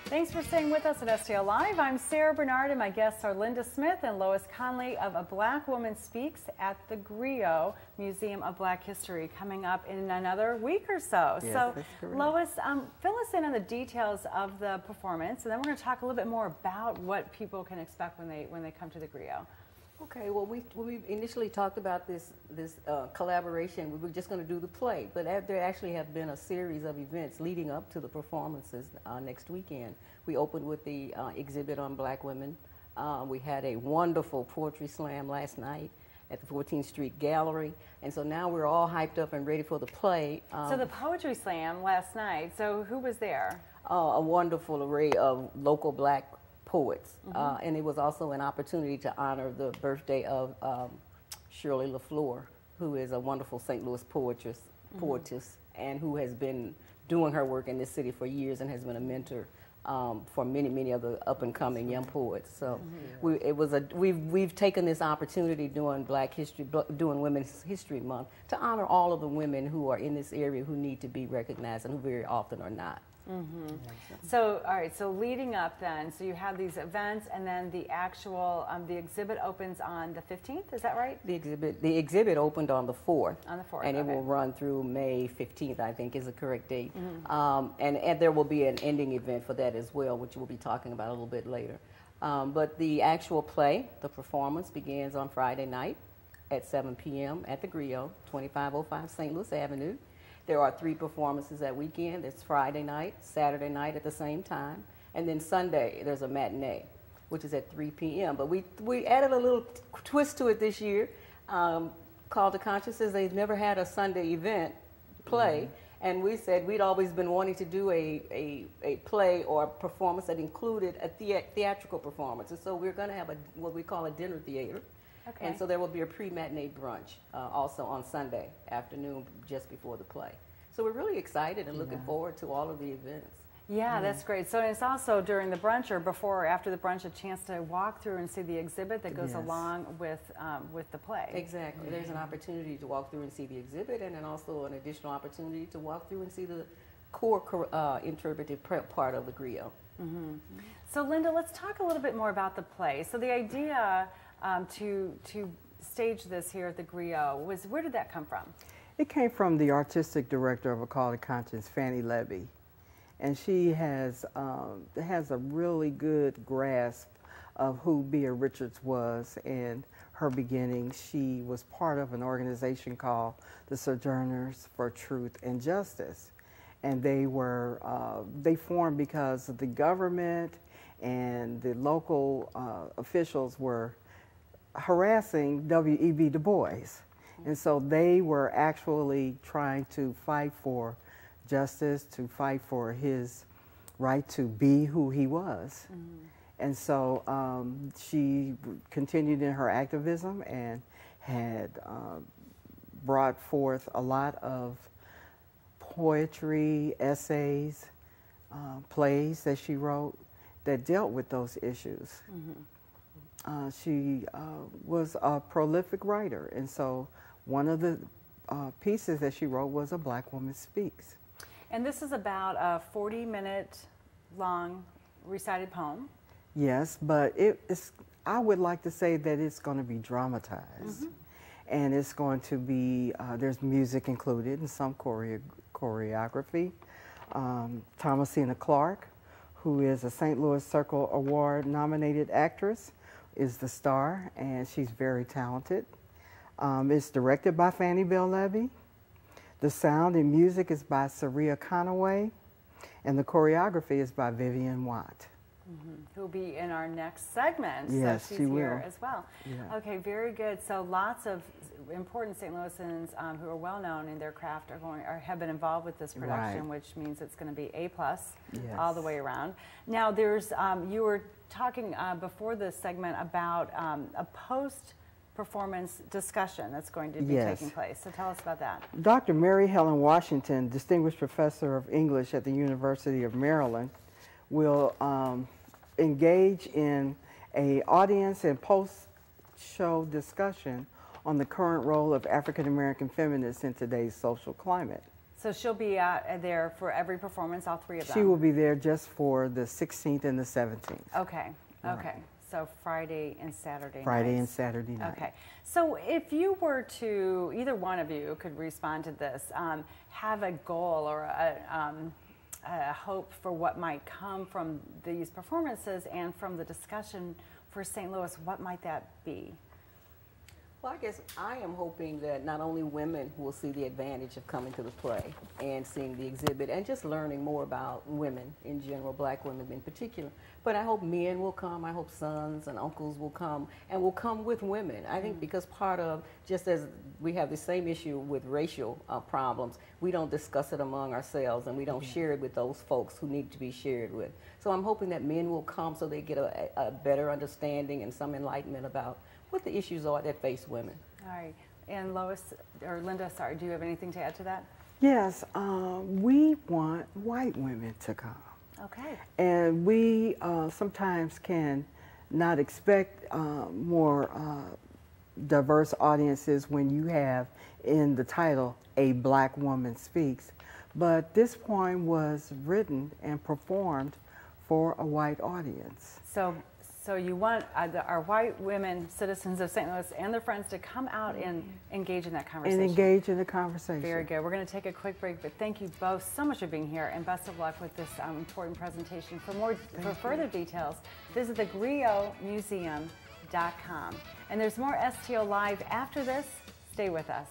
Thanks for staying with us at STL Live. I'm Sarah Bernard and my guests are Linda Smith and Lois Conley of A Black Woman Speaks at the Griot Museum of Black History coming up in another week or so. Yes, so that's correct. Lois, fill us in on the details of the performance, and then we're going to talk a little bit more about what people can expect when they come to the Griot. Okay, well, we initially talked about this collaboration. We were just going to do the play, but there actually have been a series of events leading up to the performances next weekend. We opened with the exhibit on Black women. We had a wonderful poetry slam last night at the 14th Street Gallery, and so now we're all hyped up and ready for the play. So the poetry slam last night, so who was there? A wonderful array of local Black poets, and it was also an opportunity to honor the birthday of Shirley LaFleur, who is a wonderful St. Louis poetess, and who has been doing her work in this city for years and has been a mentor for many of the up-and-coming young poets. So we've taken this opportunity during during Women's History Month to honor all of the women who are in this area who need to be recognized and who very often are not. So, all right, so leading up then, so you have these events and then the actual, the exhibit opens on the 15th, is that right? The exhibit opened on the 4th. On the 4th, and it will run through May 15th, I think is the correct date. And there will be an ending event for that as well, which we'll be talking about a little bit later. But the actual play, the performance, begins on Friday night at 7 p.m. at the Griot, 2505 St. Louis Avenue. There are 3 performances that weekend. There's Friday night, Saturday night at the same time, and then Sunday there's a matinee, which is at 3 p.m. But we added a little twist to it this year. Call to Consciences, they've never had a Sunday event play, and we said we'd always been wanting to do a play or a performance that included a theatrical performance, and so we're going to have what we call a dinner theater. Okay. And so there will be a pre-matinee brunch also on Sunday afternoon just before the play. So we're really excited and looking forward to all of the events. Yeah, that's great. So it's also during the brunch or before or after the brunch a chance to walk through and see the exhibit that goes along with the play. Exactly. There's an opportunity to walk through and see the exhibit, and then also an additional opportunity to walk through and see the core interpretive part of the Griot. So Linda, let's talk a little bit more about the play. So the idea to stage this here at the Griot was, where did that come from? It came from the artistic director of A Call to Conscience, Fannie Levy, and she has a really good grasp of who Beah Richards was and her beginnings. She was part of an organization called the Sojourners for Truth and Justice, and they formed because the government and the local officials were harassing W.E.B. Du Bois. And so they were actually trying to fight for justice, to fight for his right to be who he was. And so she continued in her activism and had brought forth a lot of poetry, essays, plays that she wrote that dealt with those issues. She was a prolific writer, and so one of the pieces that she wrote was A Black Woman Speaks. And this is about a 40-minute long recited poem. Yes, but I would like to say that it's going to be dramatized. And it's going to be, there's music included and some choreography. Thomasina Clark, who is a St. Louis Circle Award nominated actress, is the star, and she's very talented. It's directed by Fannie Bell Levy. The sound and music is by Saria Conaway, and the choreography is by Vivian Watt. Who will be in our next segment. Yes, so she's she here will. as well. Yeah. Okay, very good. So lots of important St. Louisans who are well known in their craft have been involved with this production, which means it's going to be A+ all the way around. Now, there's you were talking before this segment about a post-performance discussion that's going to be taking place. So tell us about that. Dr. Mary Helen Washington, Distinguished Professor of English at the University of Maryland, will engage in an audience and post-show discussion on the current role of African American feminists in today's social climate. So she'll be there for every performance, all three of them? She will be there just for the 16th and the 17th. Okay, Right. okay. So Friday and Saturday Friday nights. and Saturday night. Okay. So if you were to, either one of you could respond to this, have a goal or a hope for what might come from these performances and from the discussion for St. Louis, what might that be? Well, I guess I am hoping that not only women will see the advantage of coming to the play and seeing the exhibit and just learning more about women in general, black women in particular, but I hope men will come, I hope sons and uncles will come, and will come with women. I think because part of, just as we have the same issue with racial problems, we don't discuss it among ourselves and we don't share it with those folks who need to be shared with. So I'm hoping that men will come so they get a better understanding and some enlightenment about what the issues are that face women. All right. And Lois, or Linda, sorry, do you have anything to add to that? Yes, we want white women to come. Okay. And we sometimes can not expect more diverse audiences when you have in the title, A Black Woman Speaks. But this poem was written and performed for a white audience. So you want our white women, citizens of St. Louis and their friends to come out and engage in that conversation. And engage in the conversation. Very good. We're going to take a quick break, but thank you both so much for being here, and best of luck with this important presentation. For further details, visit the griotmuseum.com. And there's more STL Live after this. Stay with us.